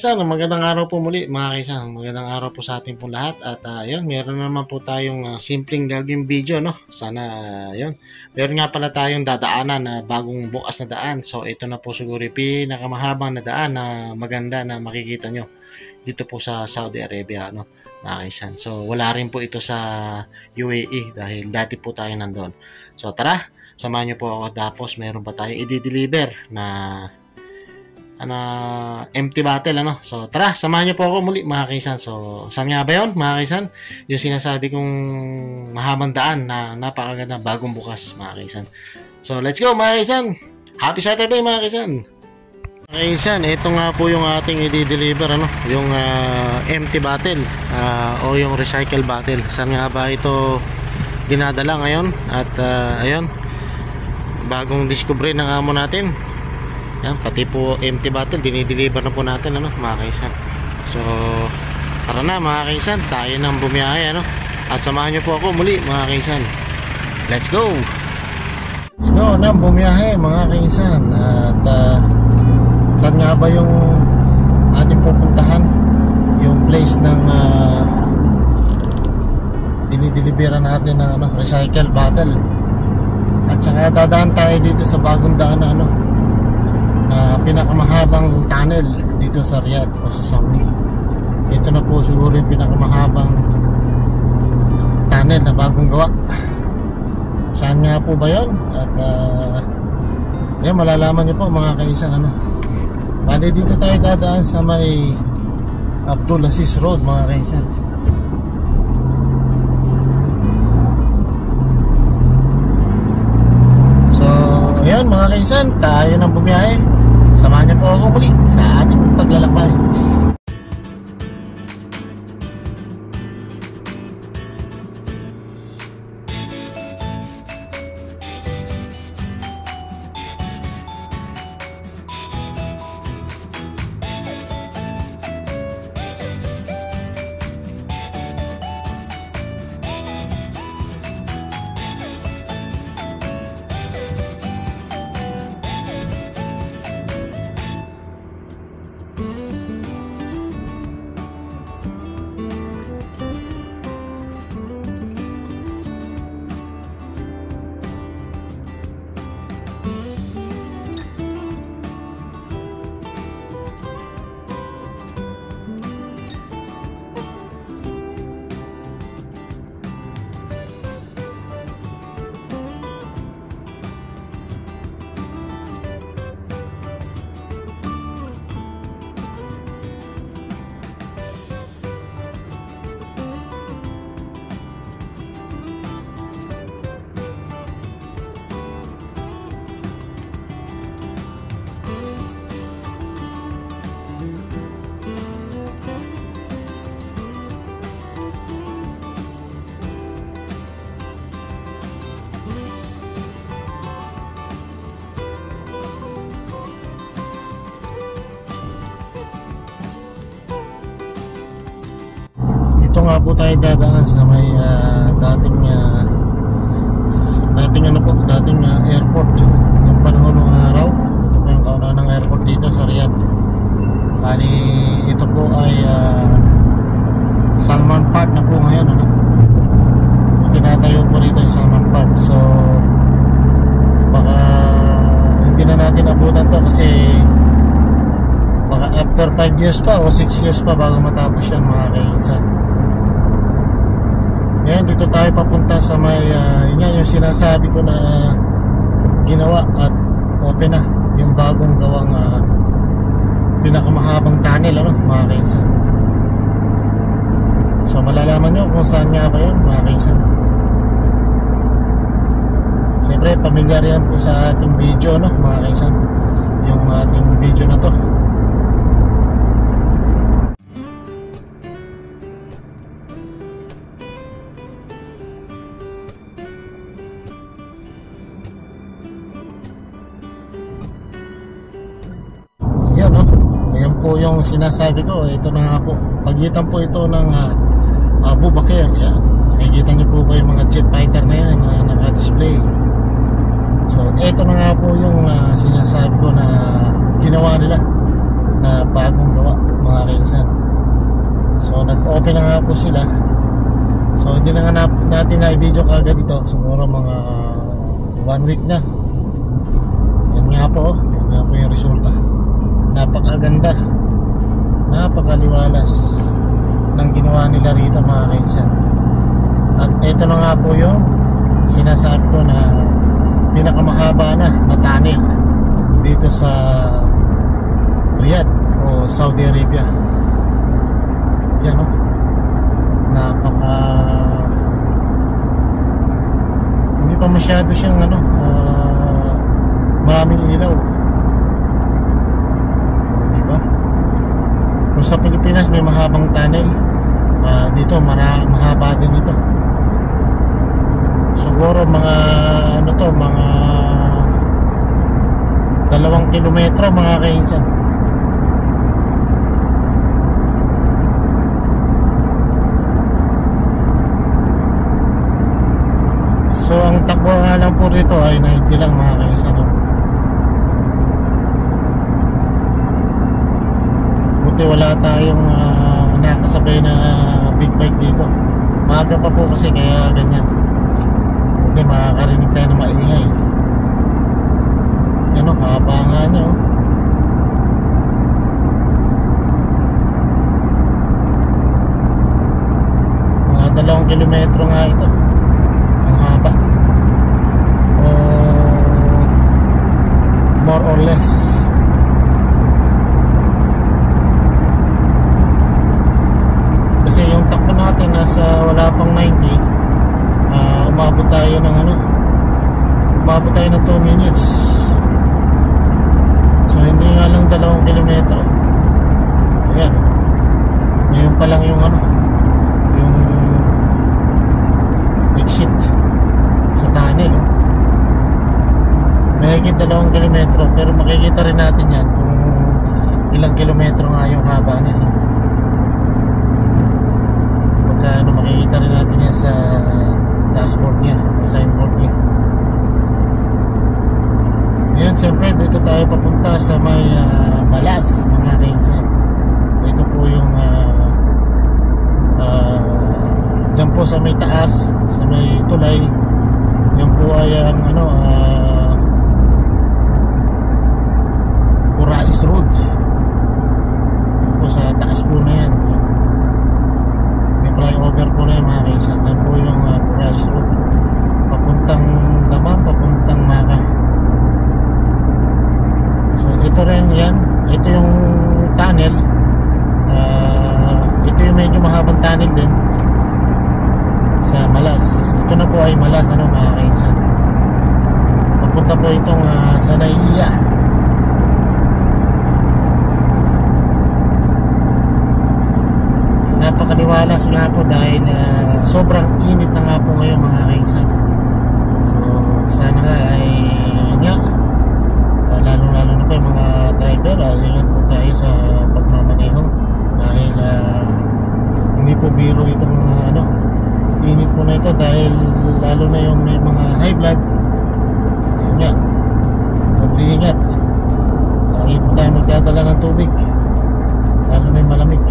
kaisan, magandang araw po muli mga kaisan. Magandang araw po sa ating po lahat. At ayun, meron naman po tayong simpleng gagawing video, no? Sana ayun. Meron nga pala tayong dadaanan na bagong bukas na daan. So ito na po siguro yung pinakamahabang na daan na maganda na makikita nyo dito po sa Saudi Arabia, no? Mga kaisan. So wala rin po ito sa UAE dahil dati po tayo nandun. So tara, samahan nyo po ako, tapos meron pa tayong i-deliver na empty bottle, ano. So tara, samahan niyo po ako muli mga kaisan. So saan nga ba yun mga kaisan? Yung sinasabi kong mahabang daan na napakaganda bagong bukas mga kaisan. So let's go mga kaisan. Happy Saturday mga kaisan. Mga kaisan, ito nga po yung ating i-deliver, ano, yung empty bottle o yung recycle bottle. Saan nga ba ito dinadala ngayon? At ayun, bagong discovery ng amo natin. Yan, pati po empty bottle dinideliver na po natin, ano, mga kaisan. So tara na mga kaisan, tayo nang bumiyahe, ano. At samahan nyo po ako muli mga kaisan. Let's go. Let's go nang bumiyahe mga kaisan. At saan nga ba yung ating pupuntahan? Yung place ng dinideliveran natin ng recycle bottle. At saka dadaan tayo dito sa bagong daan na pinakamahabang tunnel dito sa Riyadh o sa Saudi. Ito na po siguro yung pinakamahabang tunnel na bagong gawa. Saan nga po ba yun? At yan, malalaman nyo po mga kaisan, ano. Bali dito tayo dadaan sa may Abdul Aziz Road mga kaisan. So ayan mga kaisan, tayo nang bumiyahe. Samahan niyo po ako muli sa ating paglalakbay. Ito nga po tayo dadaan sa may dating airport. Yung panahon ng araw, ito po yung kauna ng airport dito sa Riyadh. Bali ito po ay Salman Park na po ngayon, ano? Tinatayo po dito yung Salman Park. So baka hindi na natin abutan to kasi baka after 5 years pa o 6 years pa bago matapos yan mga kaisan. Ngayon dito tayo papunta sa may yan yung sinasabi ko na ginawa at open na yung bagong gawang pinakamahabang tunnel, ano, mga kaisan. So malalaman nyo kung saan nga ba yun mga kaisan. Siyempre pamilyar yan po sa ating video, no, mga kaisan, yung ating video na to. Yan, no? Ayan po yung sinasabi ko. Ito na nga po, pagitan po ito ng Abu Bakr. Yan, nakikita niyo po ba yung mga jet fighter na yan na naka-display. So ito na nga po yung sinasabi ko na ginawa nila na bagong gawa mga mga kaisan. So nag-open na nga po sila. So hindi na nga natin na i-video kagad ito. Siguro mga 1 week na. Yan nga po, yan nga po yung resulta. Napakaganda, napakaliwalas ng ginawa nila rito mga kaisan. At ito na nga po yung sinasabi ko na pinakamahaba na tunnel dito sa Riyadh o Saudi Arabia. Yan o, hindi pa masyado siyang maraming ilaw, diba? Kung sa Pilipinas may mahabang tunnel, dito mahaba din ito. Siguro mga mga 2 kilometro mga kainsan. So ang takbo nga lang po rito ay 90 lang mga kainsan. Buti wala tayong nakasabay na big bike dito. Maaga pa po kasi kaya ganyan. Hindi makakarinig tayo na maingay. Yan o, haba nga niya o. Mga 2 kilometro nga ito. Ang haba. O more or less. Kasi yung takbo natin nasa wala pang 90. Umabot tayo ng umabot tayo ng 2 minutes. So hindi nga lang 2 kilometro. Ayan. Ngayon pa lang yung yung exit sa tunnel. Mahigit 2 kilometro, pero makikita rin natin yan kung ilang kilometro nga yung haba niya. Pagka makikita rin natin yan sa dashboard niya, signboard niya. Ayan, siyempre dito tayo papunta sa may Malas mga kainsan. Ito po yung dyan po sa may taas, sa may tulay. Yan po ay ang Qurais Road. Yan po sa taas po na yan. May flyover po na yan mga kainsan. Yan po yung Qurais Road, papuntang Dammam, papuntang Makkah. So ito rin yan. Ito yung tunnel. Ito yung medyo mahabang tunnel din sa Malas. Ito na po ay Malas mga kainsan. Papunta po itong Sanaiya. Napakaliwalas nga po dahil sobrang init na nga po ngayon mga kainsan. So sana nga ay lalo na po yung mga driver, ingat po tayo sa pagmamaneho dahil hindi po biro itong init po na ito, dahil lalo na yung may mga high blood. Ayun nga, doble ingat. Lagi po tayo magdadala ng tubig, lalo na yung malamig,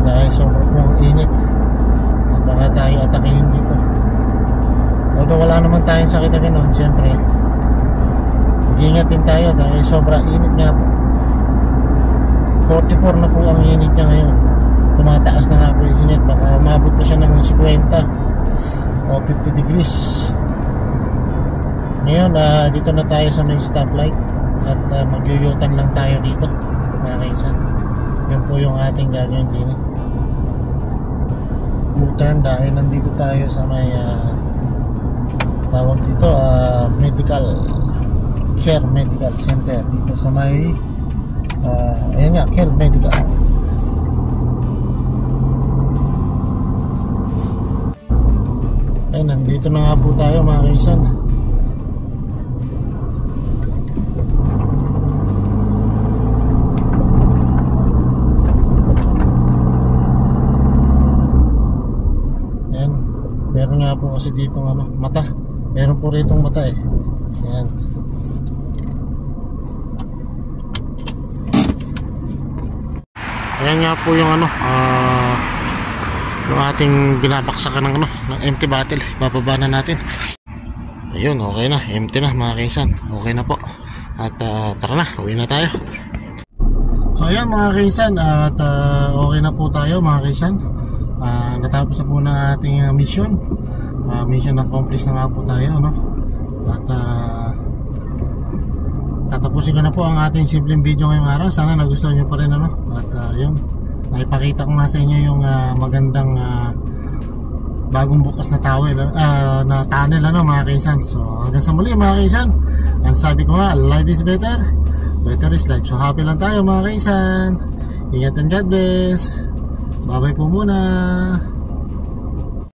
dahil sobrang po ang init at baka tayo atakihin dito. Although wala naman tayong sakit na gano'n, siyempre mag-ingat din tayo dahil sobrang init nga po. 44 na po ang init niya ngayon. Tumataas na nga po yung init, baka umabot pa siya ng 50 o 50 degrees. Ngayon dito na tayo sa may stoplight at mag-u-turn lang tayo dito mga kainsan. Yun po yung ating gagawin din, U-turn, dahil nandito tayo sa may tawag dito Care Medical Center dito sa may ayan nga, Care Medical. Ay, nandito na nga po tayo mga kaisan. Ayan, meron nga po kasi dito mata. Meron po ritong mata eh. Ayan. Ayan nga po yung yung ating binabaksakan ng ng empty bottle. Bababa na natin. Ayun, okay na, empty na mga kaisan. Okay na po. At tara na, uwi na tayo. So ayan mga kaisan, at okay na po tayo mga kaisan. Natapos na po ng ating mission. Mission accomplished na nga po tayo, no? At tatapusin ko na po ang ating simpleng video ngayong araw. Sana nagustuhan nyo pa rin, ano? At yun, naipakita ko nga sa inyo yung magandang bagong bukas na na tunnel, ano mga kaisan. So hanggang sa muli mga kaisan. Ang sabi ko nga, life is better, better is life. So happy lang tayo mga kaisan. Ingat and God bless. Bye bye po muna.